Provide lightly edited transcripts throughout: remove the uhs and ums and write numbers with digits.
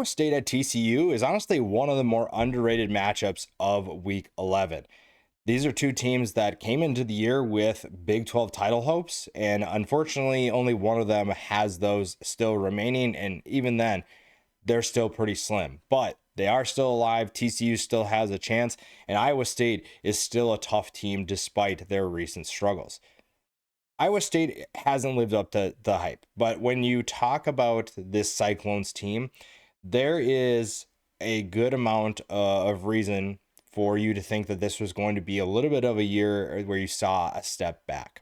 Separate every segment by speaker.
Speaker 1: Iowa State at TCU is honestly one of the more underrated matchups of Week 11. These are two teams that came into the year with Big 12 title hopes, and unfortunately, only one of them has those still remaining, and even then, they're still pretty slim. But they are still alive. TCU still has a chance, and Iowa State is still a tough team despite their recent struggles. Iowa State hasn't lived up to the hype, but when you talk about this Cyclones team, there is a good amount of reason for you to think that this was going to be a little bit of a year where you saw a step back.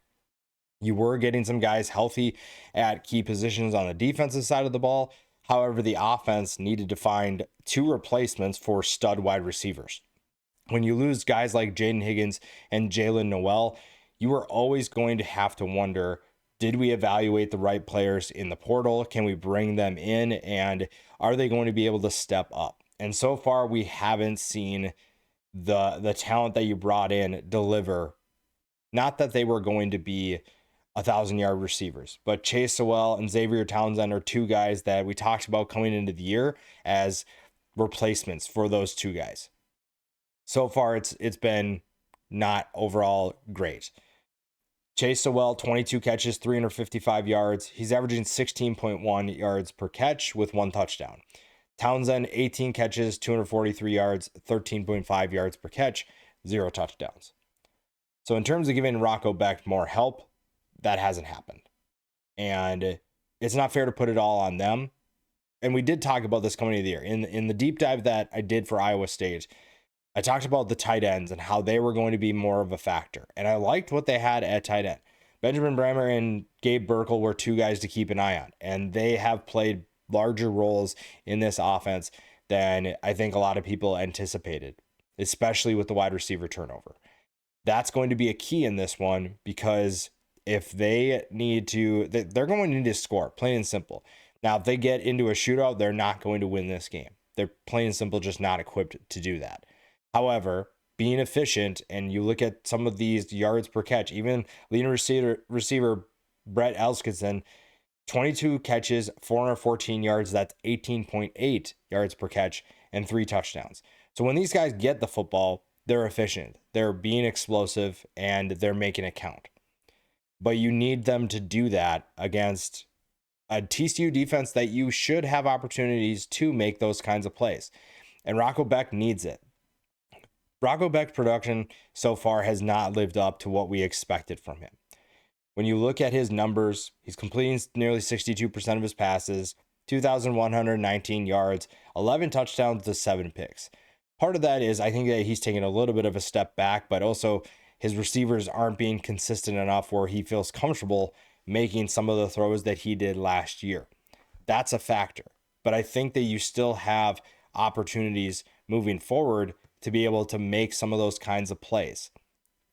Speaker 1: You were getting some guys healthy at key positions on the defensive side of the ball. However, the offense needed to find two replacements for stud wide receivers. When you lose guys like Jaden Higgins and Jalen Noel, you are always going to have to wonder, did we evaluate the right players in the portal? Can we bring them in? And are they going to be able to step up? And so far, we haven't seen the talent that you brought in deliver. Not that they were going to be 1,000-yard receivers, but Chase Sowell and Xavier Townsend are two guys that we talked about coming into the year as replacements for those two guys. So far, it's been not overall great. Chase Sowell, 22 catches, 355 yards. He's averaging 16.1 yards per catch with one touchdown. Townsend, 18 catches, 243 yards, 13.5 yards per catch, 0 touchdowns. So in terms of giving Rocco Becht more help, that hasn't happened. And it's not fair to put it all on them. And we did talk about this coming into the year. In the deep dive that I did for Iowa State, I talked about the tight ends and how they were going to be more of a factor. And I liked what they had at tight end. Benjamin Brammer and Gabe Burkle were two guys to keep an eye on. And they have played larger roles in this offense than I think a lot of people anticipated, especially with the wide receiver turnover. That's going to be a key in this one because if they need to, they're going to need to score, plain and simple. Now, if they get into a shootout, they're not going to win this game. They're plain and simple just not equipped to do that. However, being efficient, and you look at some of these yards per catch, even leading receiver Brett Elskison, 22 catches, 414 yards, that's 18.8 yards per catch, and 3 touchdowns. So when these guys get the football, they're efficient, they're being explosive, and they're making it count. But you need them to do that against a TCU defense that you should have opportunities to make those kinds of plays. And Rocco Becht needs it. Rocco Becht's production so far has not lived up to what we expected from him. When you look at his numbers, he's completing nearly 62% of his passes, 2,119 yards, 11 touchdowns to 7 picks. Part of that is I think that he's taking a little bit of a step back, but also his receivers aren't being consistent enough where he feels comfortable making some of the throws that he did last year. That's a factor. But I think that you still have opportunities moving forward to be able to make some of those kinds of plays.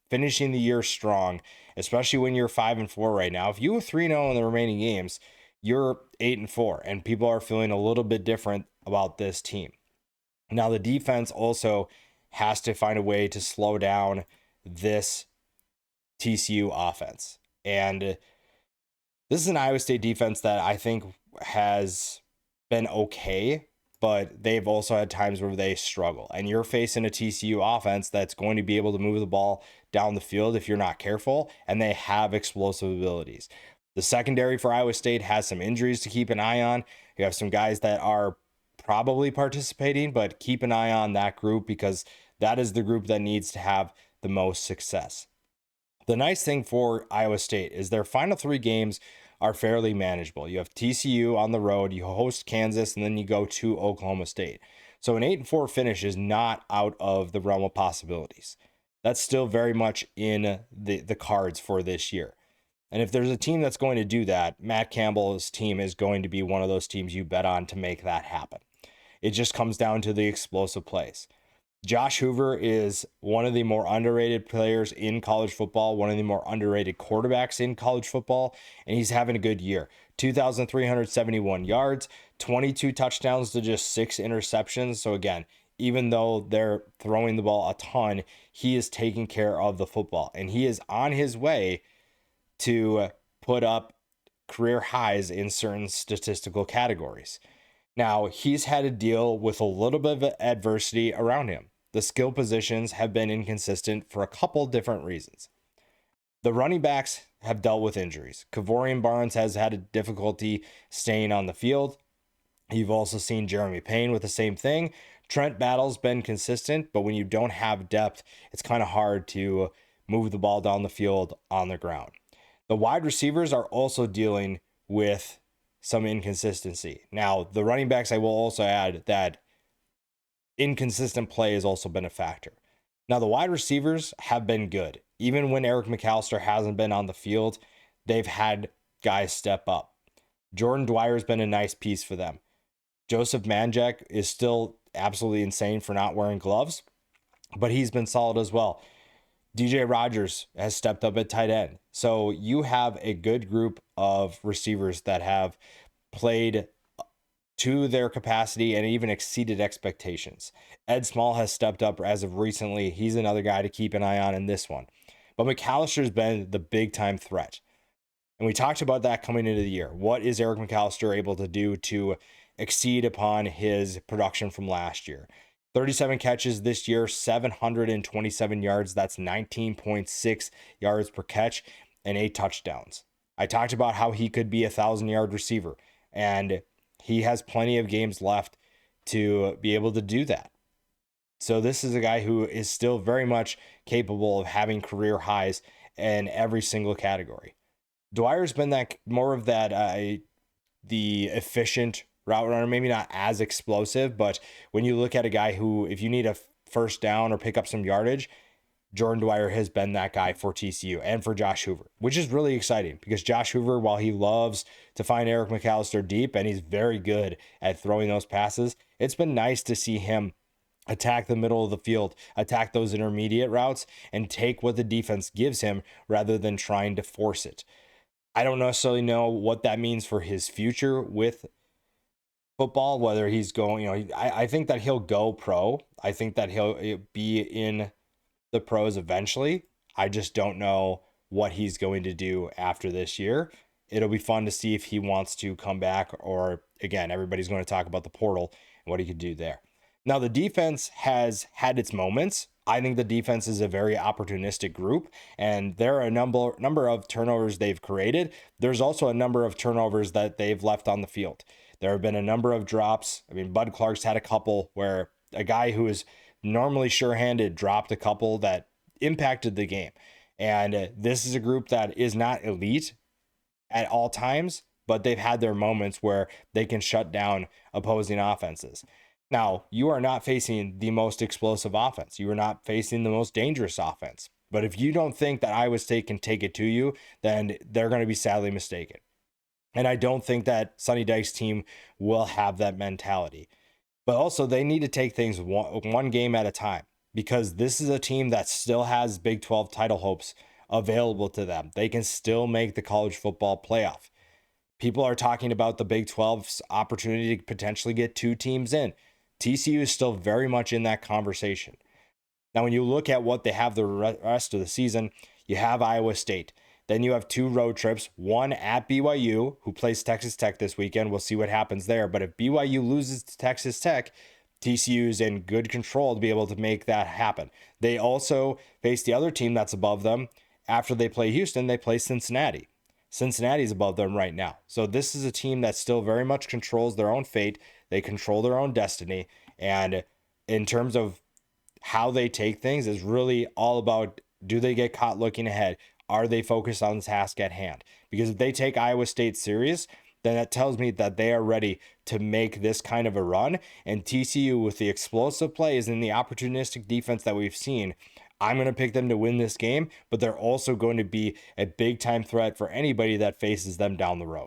Speaker 1: Finishing the year strong, especially when you're 5-4 right now. If you were 3-0 in the remaining games, you're 8-4, and people are feeling a little bit different about this team. Now, the defense also has to find a way to slow down this TCU offense. And this is an Iowa State defense that I think has been okay, but they've also had times where they struggle. And you're facing a TCU offense that's going to be able to move the ball down the field if you're not careful, and they have explosive abilities. The secondary for Iowa State has some injuries to keep an eye on. You have some guys that are probably participating, but keep an eye on that group because that is the group that needs to have the most success. The nice thing for Iowa State is their final 3 games are fairly manageable. You have TCU on the road, you host Kansas, and then you go to Oklahoma State. So an 8-4 finish is not out of the realm of possibilities. That's still very much in the cards for this year. And if there's a team that's going to do that, Matt Campbell's team is going to be one of those teams you bet on to make that happen. It just comes down to the explosive plays. Josh Hoover is one of the more underrated players in college football, one of the more underrated quarterbacks in college football, and he's having a good year. 2,371 yards, 22 touchdowns to just 6 interceptions. So again, even though they're throwing the ball a ton, he is taking care of the football, and he is on his way to put up career highs in certain statistical categories. Now, he's had to deal with a little bit of adversity around him. The skill positions have been inconsistent for a couple different reasons. The running backs have dealt with injuries. Kavorian Barnes has had a difficulty staying on the field. You've also seen Jeremy Payne with the same thing. Trent Battle's been consistent, but when you don't have depth, it's kind of hard to move the ball down the field on the ground. The wide receivers are also dealing with some inconsistency. Now, the running backs, I will also add that inconsistent play has also been a factor. Now, the wide receivers have been good. Even when Eric McAllister hasn't been on the field, they've had guys step up. Jordan Dwyer's been a nice piece for them. Joseph Manjak is still absolutely insane for not wearing gloves, but he's been solid as well. DJ Rogers has stepped up at tight end. So you have a good group of receivers that have played to their capacity and even exceeded expectations. Ed Small has stepped up as of recently. He's another guy to keep an eye on in this one. But McAllister's been the big time threat. And we talked about that coming into the year. What is Eric McAllister able to do to exceed upon his production from last year? 37 catches this year, 727 yards. That's 19.6 yards per catch and 8 touchdowns. I talked about how he could be a 1,000-yard receiver, and he has plenty of games left to be able to do that. So this is a guy who is still very much capable of having career highs in every single category. Dwyer's been that more of that the efficient route runner, maybe not as explosive, but when you look at a guy who, if you need a first down or pick up some yardage, Jordan Dwyer has been that guy for TCU and for Josh Hoover, which is really exciting because Josh Hoover, while he loves to find Eric McAllister deep and he's very good at throwing those passes, it's been nice to see him attack the middle of the field, attack those intermediate routes, and take what the defense gives him rather than trying to force it. I don't necessarily know what that means for his future with football, whether he's going, I think that he'll go pro. I think that he'll be in the pros eventually. I just don't know what he's going to do after this year. It'll be fun to see if he wants to come back, or again, everybody's going to talk about the portal and what he could do there. Now, the defense has had its moments. I think the defense is a very opportunistic group, and there are a number of turnovers they've created. There's also a number of turnovers that they've left on the field. There have been a number of drops. I mean, Bud Clark's had a couple where a guy who is normally sure-handed dropped a couple that impacted the game. And this is a group that is not elite at all times, but they've had their moments where they can shut down opposing offenses. Now, you are not facing the most explosive offense. You are not facing the most dangerous offense. But if you don't think that Iowa State can take it to you, then they're going to be sadly mistaken. And I don't think that Sonny Dykes' team will have that mentality. But also, they need to take things one game at a time, because this is a team that still has Big 12 title hopes available to them. They can still make the college football playoff. People are talking about the Big 12's opportunity to potentially get 2 teams in. TCU is still very much in that conversation. Now, when you look at what they have the rest of the season, you have Iowa State. Then you have 2 road trips, one at BYU, who plays Texas Tech this weekend. We'll see what happens there. But if BYU loses to Texas Tech, TCU is in good control to be able to make that happen. They also face the other team that's above them. After they play Houston, they play Cincinnati. Cincinnati's above them right now. So this is a team that still very much controls their own fate. They control their own destiny. And in terms of how they take things, is really all about, do they get caught looking ahead? Are they focused on the task at hand? Because if they take Iowa State serious, then that tells me that they are ready to make this kind of a run. And TCU, with the explosive plays and the opportunistic defense that we've seen, I'm going to pick them to win this game, but they're also going to be a big time threat for anybody that faces them down the road.